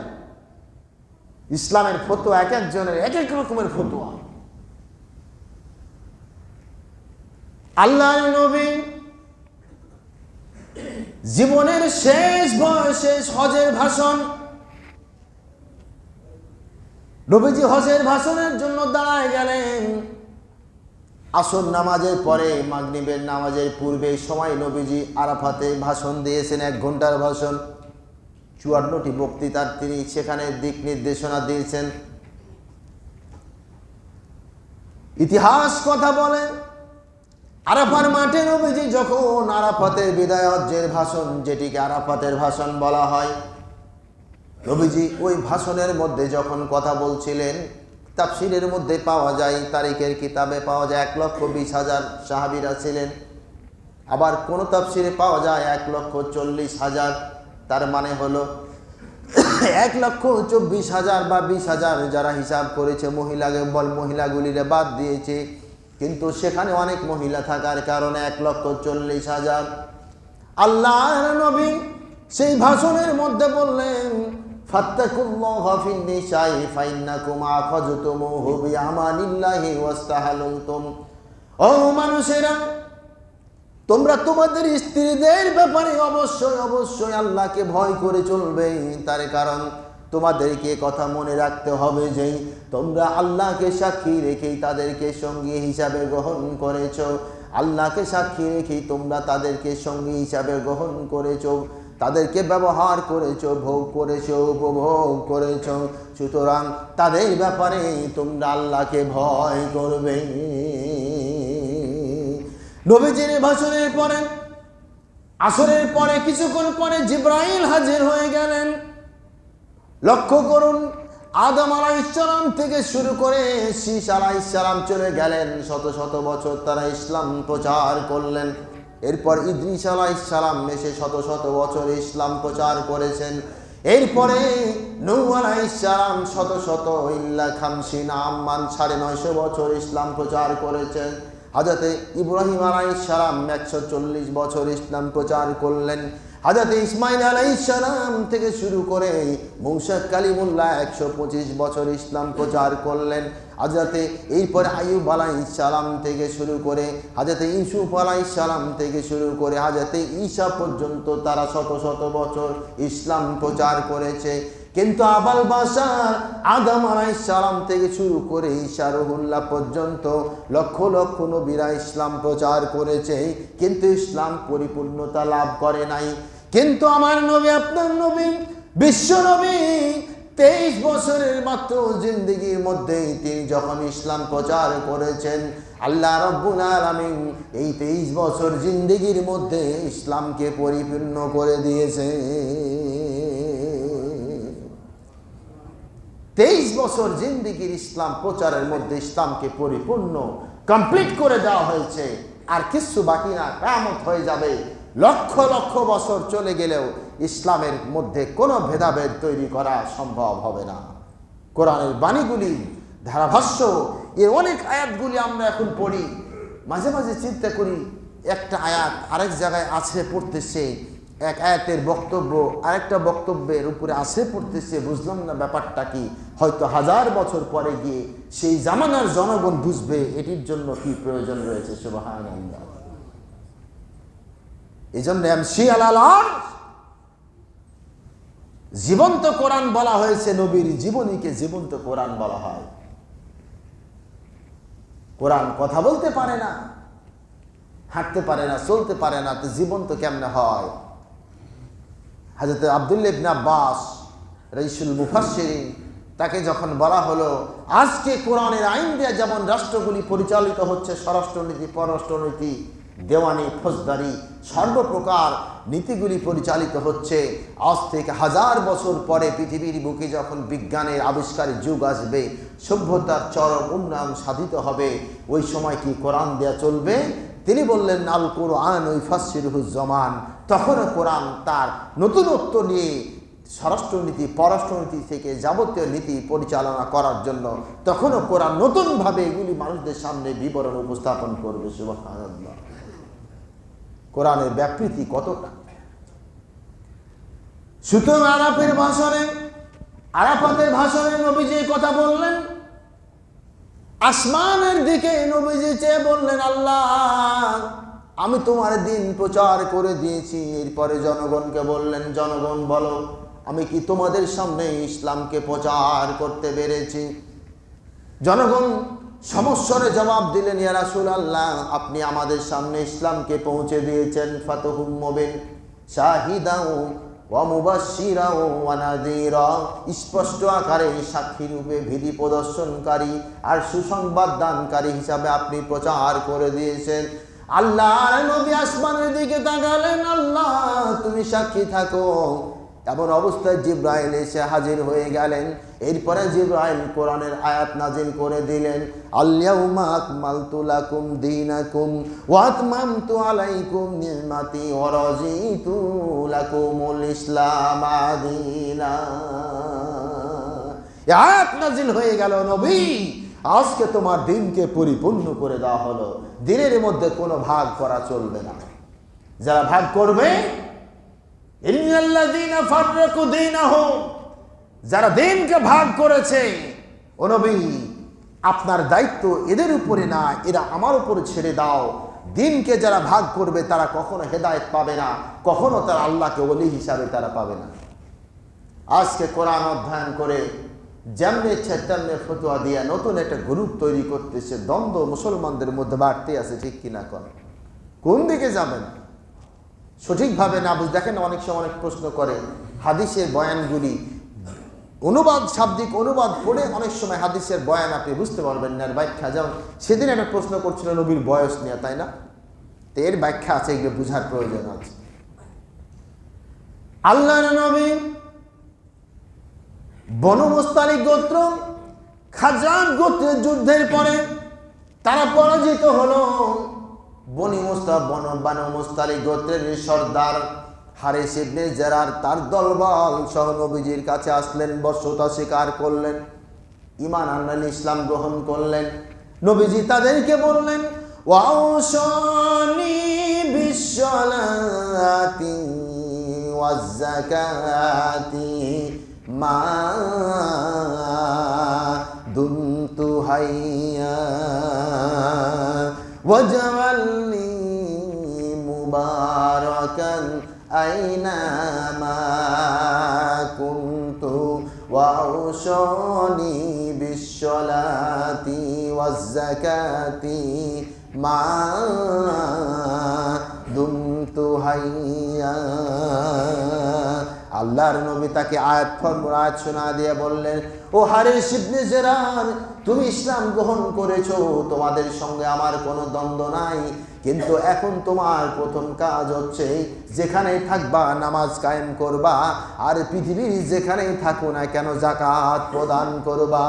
ইসলামের ফতোয়া এক একজনের এক এক রকমের ফতোয়া। আল্লাহর নবী জীবনের শেষ বয়সে হজের ভাষণ, নবীজি হজের ভাষণের জন্য দাঁড়ায় গেলেন। আসর নামাজের পরে, মাগরিবের নামাজের পূর্বে সময় নবীজি আরাফাতে ভাষণ দিয়েছেন। 1 ঘন্টার ভাষণ, 54টি বক্তৃতার তিনি সেখানে দিক নির্দেশনা দিয়েছেন। ইতিহাস কথা বলেন, আরাফার মাঠে নবীজি যখন আরাফাতের বিদায় হজ্জের ভাষণ, যেটিকে আরাফাতের ভাষণ বলা হয়, নবীজি ওই ভাষণের মধ্যে যখন কথা বলছিলেন, তাফসীরের মধ্যে পাওয়া যায়, তারিখের কিতাবে পাওয়া যায় 1,20,000 সাহাবীরা ছিলেন। আবার কোন তাফসীরে পাওয়া যায় 1,40,000। তার মানে হলো 1,24,000 বা 20,000 যারা হিসাব করেছে, মহিলাগুলিরে বাদ দিয়েছে, কিন্তু সেখানে অনেক মহিলা থাকার কারণে 1,40,000। আল্লাহর নবী সেই ভাষণের মধ্যে বললেন, ফাত্তাকুল্লাহা ফিন-নিসাই ফাইন্নাকুম আখাযতুমুহু বিআমানিল্লাহি ওয়াস্তাহালালতুম। ও মানুষেরা, তোমরা তোমাদের স্ত্রীদের ব্যাপারে অবশ্যই আল্লাহকে ভয় করে চলবে। তার কারণ তোমাদেরকে কথা মনে রাখতে হবে যে তোমরা আল্লাহকে সাক্ষী রেখেই তাদেরকে সঙ্গী হিসাবে গ্রহণ করেছো। আল্লাহকে সাক্ষী রেখেই তোমরা তাদেরকে সঙ্গী হিসাবে গ্রহণ করেছো, তাদেরকে ব্যবহার করেছো, ভোগ করেছো, উপভোগ করেছো। সুতরাং তাদের ব্যাপারে তোমরা আল্লাহকে ভয় করবে। নবীজির ভাষণের পরে, আসরের পরে কিছুক্ষণ পরে জিবরাইল হাজির হয়ে গেলেন। লক্ষ্য করুন, আদম আলাইহিস সালাম থেকে শুরু করে শীষ আলাইহিস সালাম চলে গেলেন, শত শত বছর তারা ইসলাম প্রচার করলেন। এরপর ইদ্রিস আলাইহিস সালাম এসে শত শত বছর ইসলাম প্রচার করেছেন। এরপরে নূহ আলাইহিস সালাম শত শত ইল্লা খামসিনা আম্মান 950 বছর ইসলাম প্রচার করেছেন। হযরত ইব্রাহিম আলাইহিস সালাম 140 বছর ইসলাম প্রচার করলেন। হযরত ইসমাইল আলাইহিস সালাম থেকে শুরু করে মূসা কালিমুল্লাহ 125 বছর ইসলাম প্রচার করলেন। হযরত এরপরে আইয়ুব আলাইহিস সালাম থেকে শুরু করে হযরত ইউসুফ আলাইহিস সালাম থেকে শুরু করে হযরত ঈসা পর্যন্ত তারা শত শত বছর ইসলাম প্রচার করেছে। কিন্তু আবাল বাশার আদম আলাইহিস সালাম থেকে শুরু করে ঈসা রুহুল্লাহ পর্যন্ত লক্ষ লক্ষ নবীরা ইসলাম প্রচার করেছে, কিন্তু ইসলাম পরিপূর্ণতা লাভ করে নাই। কিন্তু আমার নবী, আপনার নবী, বিশ্ব নবী 23 বছরের মাত্র জিন্দেগির মধ্যেই তিনি যখন ইসলাম প্রচার করেছেন, আল্লাহ রাব্বুল আলামিন এই 23 বছর জিন্দেগির মধ্যে ইসলামকে পরিপূর্ণ করে দিয়েছে। 23 বছর জিন্দেগির ইসলাম প্রচারের মধ্যে ইসলামকে পরিপূর্ণ কমপ্লিট করে দেওয়া হয়েছে। আর কিছু বাকি না, কিয়ামত হয়ে যাবে। লক্ষ লক্ষ বছর চলে গেলেও ইসলামের মধ্যে কোনো ভেদাভেদ তৈরি করা সম্ভব হবে না। কোরআনের বাণীগুলি, ধারাভাষ্য, এর অনেক আয়াতগুলি আমরা এখন পড়ি, মাঝে মাঝে চিন্তা করি একটা আয়াত আরেক জায়গায় আছে পড়তেছে, এক আয়াতের বক্তব্য আরেকটা বক্তব্যের উপরে আছে পড়তেছে, বুঝলাম না ব্যাপারটা কি। হয়তো 1000 বছর পরে গিয়ে সেই জামানার জনগণ বুঝবে এটির জন্য কি প্রয়োজন রয়েছে। সুবহানাল্লাহ। এই জন্য জীবন্ত কোরআন বলা হয়েছে, নবীর জীবনীকে জীবন্ত কোরআন বলা হয়। কোরআন কথা বলতে পারে না, হাঁটতে পারে না, চলতে পারে না, তো জীবন্ত কেমনে হয়? হযরত আব্দুল্লাহ ইবনে আব্বাস রাইসুল মুফাসসিরিন, তাকে যখন বলা হলো আজকে কোরআনের আইন দিয়ে যেমন রাষ্ট্রগুলি পরিচালিত হচ্ছে, স্বরাষ্ট্রনীতি, পররাষ্ট্রনীতি, দেওয়ানি, ফৌজদারি, সর্বপ্রকার নীতিগুলি পরিচালিত হচ্ছে, আজ থেকে 1000 বছর পরে পৃথিবীর বুকে যখন বিজ্ঞানের আবিষ্কারের যুগ আসবে, সভ্যতার চরম উন্নয়ন সাধিত হবে, ওই সময় কি কোরআন দেয়া চলবে? তিনি বললেন আল কোরআন ইউফাসসিরুহুজ জামান। তখনও কোরআন তার নতুনত্ব নিয়ে স্বরাষ্ট্রনীতি, পররাষ্ট্রনীতি থেকে যাবতীয় নীতি পরিচালনা করার জন্য তখনও কোরআন নতুনভাবে এগুলি মানুষদের সামনে বিবরণ উপস্থাপন করবে। সুবহানাল্লাহ। কোরআনের ব্যাপৃতি কতটা! সুতরাং আরাফাতের ভাষণে নবীজি কথা বললেন, আসমানের দিকে নবীজি চেয়ে বললেন, আল্লাহ আমি তোমার দিন প্রচার করে দিয়েছি। এরপরে জনগণকে বললেন, জনগণ বলো আমি কি তোমাদের সামনে ইসলামকে প্রচার করতে পেরেছি? জনগণ সমস্যার জবাব দিলেন, ইয়া রাসূলুল্লাহ আপনি আমাদের সামনে ইসলামকে পৌঁছে দিয়েছেন। ফাতহুম মুবিন শাহিদাও ওয়া মুবাশশিরাও ওয়া নাযীরা, স্পষ্ট আকারে সাক্ষী রূপে ভীতি প্রদর্শনকারী আর সুসংবাদ দানকারী হিসাবে আপনি প্রচার করে দিয়েছেন। আল্লাহর নবী আসমানের দিকে তাকালেন, আল্লাহ তুমি সাক্ষী থাকো। এমন অবস্থায় জিবরাইল এসে হাজির হয়ে গেলেন। এরপরে জিবরাইল কোরআনের আয়াত নাজিল করে দিলেন, আল-ইয়াউমা আকমালতু লাকুম দীনাকুম ওয়া আতমামতু আলাইকুম নি'মাতি ওয়া রাযীতু লাকুমুল ইসলাম দীনা। আয়াত নাজিল হয়ে গেল, নবী আজকে তোমার দিনকে পরিপূর্ণ করে দেওয়া হলো। দিনের মধ্যে কোনো ভাগ করা চলবে না। যারা ভাগ করবে, ইন্নাল্লাযীনা ফাররাকু দীনাহুম, যারা দিনকে ভাগ করেছে, ও নবী আপনার দায়িত্ব এদের উপরে না, এরা আমার উপরে ছেড়ে দাও। দিনকে যারা ভাগ করবে তারা কখনো হেদায়েত পাবে না, কখনো তারা আল্লাহকে ওলি হিসাবে তারা পাবে না। আজকে কোরআন অধ্যয়ন করে যেমনি ইচ্ছা তেমনি ফতোয়া দিয়ে নতুন একটা গ্রুপ তৈরি করতেছে, দ্বন্দ্ব মুসলমানদের মধ্যে বাড়তে আছে, ঠিক কিনা? কোন দিকে যাবেন সঠিকভাবে না বুঝ। দেখেন অনেক সময় অনেক প্রশ্ন করে, হাদিসের বয়ানগুলি অনুবাদ, শাব্দিক অনুবাদ পড়ে অনেক সময় হাদিসের বয়ান আপনি বুঝতে পারবেন না, ব্যাখ্যা। যেমন সেদিন একটা প্রশ্ন করছিল নবীর বয়স নিয়ে, তাই না? তো এর ব্যাখ্যা আছে, এগুলো বুঝার প্রয়োজন আছে। আল্লাহর নবী বনু মুস্তালিক গোত্র খাজরাজ গোত্রের যুদ্ধের পরে তারা পরাজিত হলো। বনু মুস্তালিক গোত্রের সর্দার হারিস ইবনে জারার তার দলবল সহ নবীজির কাছে আসলেন, বর্ষতা স্বীকার করলেন, ঈমান আনলেন, ইসলাম গ্রহণ করলেন। নবীজি তাদেরকে বললেন, ওয়াউসানি বিসসালাতি ওয়াজ যাকাতি মা দুমতু হাইয়া ওয়াজআলনি মুবারাকান আইনামা কুনতু ওয়াউসানি বিসসালাতি ওয়াজ যাকাতি মা দুমতু হাইয়া। আল্লাহর নবী তাকে আয়াত শোনা দিয়ে বললেন, ও হারিস ইবনে জারার, তুমি ইসলাম গ্রহণ করেছো, তোমাদের সঙ্গে আমার কোনো দ্বন্দ্ব নাই, কিন্তু এখন তোমার প্রথম কাজ হচ্ছে যেখানেই থাকবা নামাজ কায়েম করবা, আর পৃথিবীর যেখানেই থাকো না কেন যাকাত প্রদান করবা।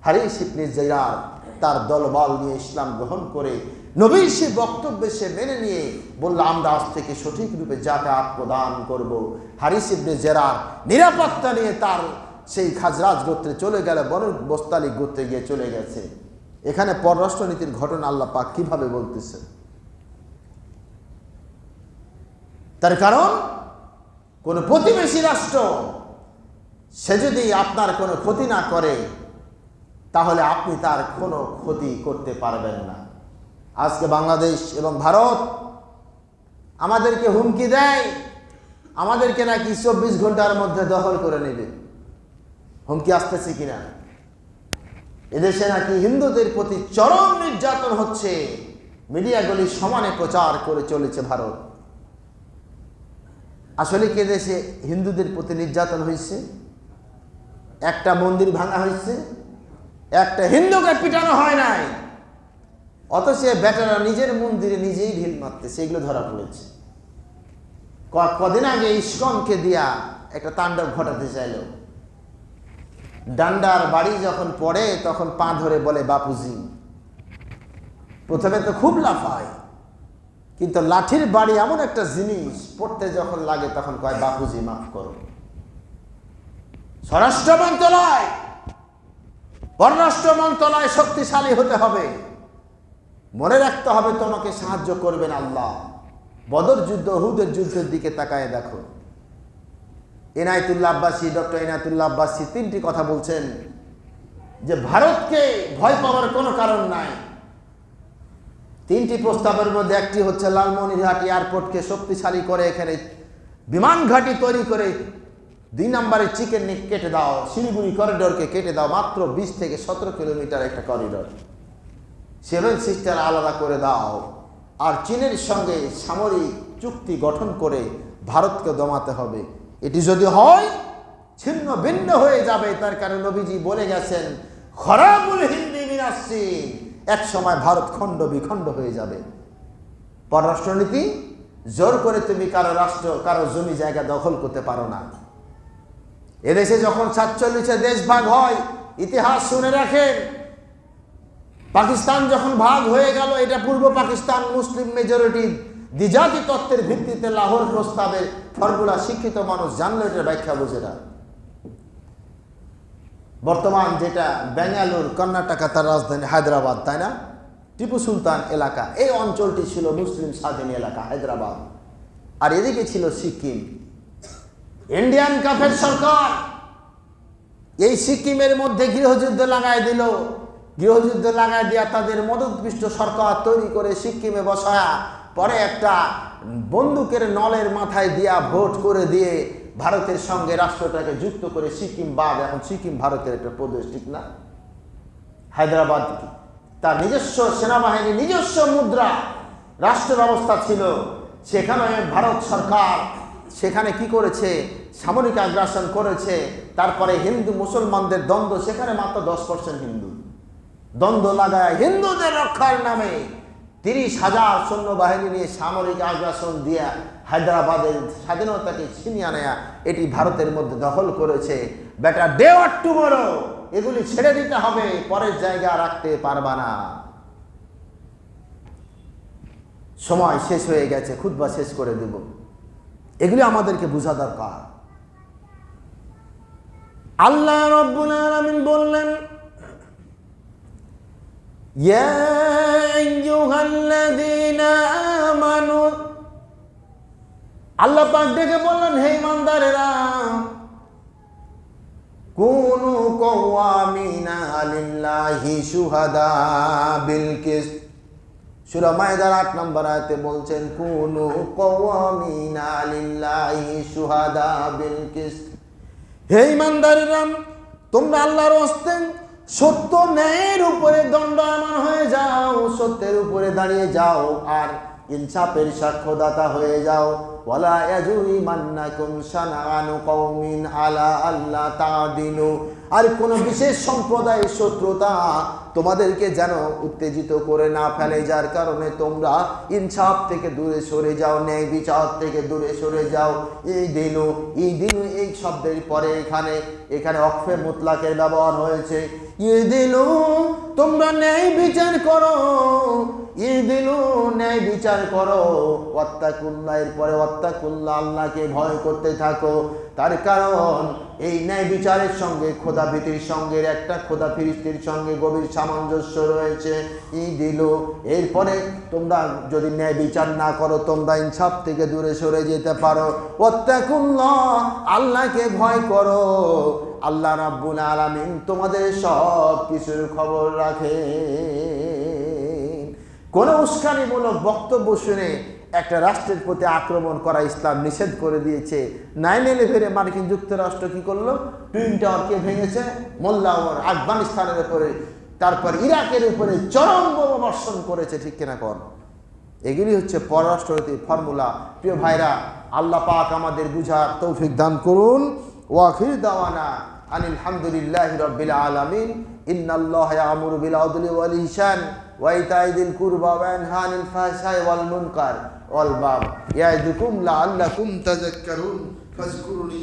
হারিস ইবনে জারার তার দলবল নিয়ে ইসলাম গ্রহণ করে নবীর সে বক্তব্যে সে মেনে নিয়ে বলল, আমরা আজ থেকে সঠিক রূপে যাকাত প্রদান করব। হারিস ইবনে জারার নিরাপত্তা নিয়ে তার সেই খাজরাজ গোত্রে চলে গেল, বনু মুস্তালিক গোত্রে গিয়ে চলে গেছে। এখানে পররাষ্ট্রনীতির ঘটনা আল্লাহ পাক কিভাবে বলতেছে, তার কারণ কোন প্রতিবেশী রাষ্ট্র সে যদি আপনার কোনো ক্ষতি না করে তাহলে আপনি তার কোনো ক্ষতি করতে পারবেন না। আজকে বাংলাদেশ এবং ভারত আমাদেরকে হুমকি দেয়, আমাদেরকে নাকি 24 ঘন্টার মধ্যে দখল করে নেবে। হুমকি আসতেছে কিনা? এদেশে নাকি হিন্দুদের প্রতি চরম নির্যাতন হচ্ছে, মিডিয়াগুলি সমানে প্রচার করে চলেছে ভারত। আসলে কি দেশে হিন্দুদের প্রতি নির্যাতন হয়েছে? একটা মন্দির ভাঙা হয়েছে, একটা হিন্দুকে পিটানো হয় নাই, অথচ বেটারা নিজের মন্দিরে নিজেই ঢিল মারতেছে, এগুলো ধরা পড়েছে। কদিন আগে ইস্কনকে দিয়া একটা তাণ্ডব ঘটাতে চাইল, ডান্ডার বাড়ি যখন পড়ে তখন পা ধরে বলে বাপুজি। প্রথমে তো খুব লাফায়, কিন্তু লাঠির বাড়ি এমন একটা জিনিস, পড়তে যখন লাগে তখন কয় বাপুজি মাফ করো। স্বরাষ্ট্র মন্ত্রণালয়, পররাষ্ট্র মন্ত্রণালয় শক্তিশালী হতে হবে, মনে রাখতে হবে তোমাকে সাহায্য করবেন আল্লাহ। বদর যুদ্ধ, উহুদের যুদ্ধের দিকে তাকায় দেখো, ইনায়েতুল্লাহ আব্বাসী, ডক্টর ইনায়েতুল্লাহ আব্বাসী 3টি কথা বলছেন যে ভারতকে ভয় পাওয়ার কোনো কারণ নাই। 3টি প্রস্তাবের মধ্যে একটি হচ্ছে লালমনিরহাট এয়ারপোর্টকে শক্তিশালী করে এখানে বিমান ঘাঁটি তৈরি করে 2 নম্বরে চিকেন নেক কেটে দাও, শিলিগুড়ি করিডোরকে কেটে দাও, মাত্র 20 থেকে 17 কিলোমিটার একটা করিডোর, 7 সিস্টার আলাদা করে দাও, আর চীনের সঙ্গে সামরিক চুক্তি গঠন করে ভারতকে দমাতে হবে। এটি যদি হয় ছিন্ন ভিন্ন হয়ে যাবে, তার কারণে নবীজি বলে গেছেন খরাবুল হিন্দি মিনাসি, এক সময় ভারত খণ্ড বিখণ্ড হয়ে যাবে। পররাষ্ট্রনীতি, জোর করে তুমি কারো রাষ্ট্র, কারো জমি জায়গা দখল করতে পারো না। এদেশে যখন 47-এ দেশ ভাগ হয়, ইতিহাস শুনে রাখেন, পাকিস্তান যখন ভাগ হয়ে গেল, এটা পূর্ব পাকিস্তান মুসলিম মেজরিটি দ্বিজাতি তত্ত্বের ভিত্তিতে লাহোর প্রস্তাবের ফর্মুলা শিক্ষিত মানুষ জানলো, এটা ব্যাখ্যা বোঝে না। বর্তমান যেটা বেঙ্গালুরু, কর্ণাটকা তার রাজধানী হায়দ্রাবাদ, তাই না? টিপু সুলতান এলাকা, এই অঞ্চলটি ছিল মুসলিম স্বাধীন এলাকা হায়দ্রাবাদ, আর এদিকে ছিল সিকিম। ইন্ডিয়ান কাফের সরকার এই সিকিমের মধ্যে গৃহযুদ্ধ লাগাই দিল। গৃহযুদ্ধ লাগাই দিয়া তাদের মদতপৃষ্ট সরকার তৈরি করে সিকিমে বসায়া, পরে একটা বন্দুকের নলের মাথায় দিয়া ভোট করে দিয়ে ভারতের সঙ্গে রাষ্ট্রটাকে যুক্ত করে সিকিম বাদ, এখন সিকিম ভারতের একটা প্রদেশ, ঠিক না? হায়দ্রাবাদ তার নিজস্ব সেনাবাহিনী, নিজস্ব মুদ্রা, রাষ্ট্র ব্যবস্থা ছিল। সেখানে ভারত সরকার সেখানে কি করেছে? সামরিক আগ্রাসন করেছে। তারপরে হিন্দু মুসলমানদের দ্বন্দ্ব, সেখানে মাত্র 10% হিন্দু, দ্বন্দ্ব লাগায় হিন্দুদের রক্ষার নামে 30,000 সৈন্যবাহিনী নিয়ে সামরিক আগ্রাসন দিয়ে হায়দ্রাবাদের স্বাধীনতাকে ছিনিয়ে নেয়া এটি ভারতের মধ্যে দখল করেছে। বেটা ডে অর টুমরো এগুলি ছেড়ে দিতে হবে, পরের জায়গা রাখতে পারবা না। সময় শেষ হয়ে গেছে, খুতবা শেষ করে দেব। এগুলি আমাদেরকে বোঝা দরকার। আল্লাহ রাব্বুল আলামিন বললেন, ইয়া আইয়ুহাল্লাযীনা আমানু, আল্লাহ পাক ডেকে বললেন, হে ঈমানদারেরা, কুনু কওয়ামিনা লিল্লাহি শুহাদা বিল কিসত। সূরা মায়েদার 8 নম্বর আয়াতে বলছেন, কুনু কওয়ামিনা লিল্লাহি শুহাদা বিল কিসত। হে ঈমানদারেরা, তোমরা আল্লাহর ওয়াস্তে সত্য ন্যায়ের উপরে দণ্ডায়মান হয়ে যাও, সত্যের উপরে দাঁড়িয়ে যাও, আর ইনসাফের সাক্ষ্যদাতা হয়ে যাও। ওয়ালা ইয়াজরিমান্নাকুম শানাআনু কওমিন আলা আল্লা তা'দিলু, আর কোন বিশেষ সম্প্রদায়ের শত্রুতা তোমাদেরকে যেন উত্তেজিত করে না ফেলে, যার কারণে তোমরা ইনসাফ থেকে দূরে সরে যাও, ন্যায় বিচার থেকে দূরে সরে যাও। এই দিনু এই শব্দের পরে এখানে অক্ফে মুতলাকের ব্যবহার হয়েছে। এই দিনু তোমরা ন্যায় বিচার করো, এই দিনু ন্যায় বিচার করো। ওয়াত্তাকুল্লাহ, এর পরে ওয়াত্তাকুল্লাহ, আল্লাহকে ভয় করতে থাকো। তার কারণ এই ন্যায় বিচারের সঙ্গে খোদা ভীতির সঙ্গে একটা খোদা ফিরিস্তির সঙ্গে গভীর সামঞ্জস্য রয়েছে। এরপরে তোমরা যদি ন্যায় বিচার না করো, তোমরা ইনসাফ থেকে দূরে সরে যেতে পারো। ওয়াত্তাকুল্লাহ, আল্লাহকে ভয় করো। আল্লাহ রাব্বুল আলামিন তোমাদের সব কিছুর খবর রাখে। কোন উস্কানিমূলক বক্তব্য শুনে একটা রাষ্ট্রের প্রতি আক্রমণ করা ইসলাম নিষেধ করে দিয়েছে। 9/11 মার্কিন যুক্তরাষ্ট্র কি করলো? টুইন টাওয়ারকে ভেঙেছে, মোল্লা ওমর আফগানিস্তানের উপরে, তারপর ইরাকের উপরে চরম বোমা বর্ষণ করেছে। ঠিক কিনা কোন? এগুলি হচ্ছে পররাষ্ট্রনীতির ফর্মুলা। প্রিয় ভাইরা, আল্লাহ পাক আমাদের বুঝার তৌফিক দান করুন। ওয়াখির দাওয়ানা আনিল হামদুলিল্লাহি রাব্বিল আলামিন। ইন্নাল্লাহা ইয়া'মুরু বিল আদলি ওয়াল ইহসান ওয়া ইতা'i যিল কুরবা ওয়া ইয়ানহা আনিল ফাহশাই ওয়াল মুনকার ওয়াল বাগই ইয়া'iদুকুম লাআল্লাকুম তাযাক্কারুন ফাযকুরুনি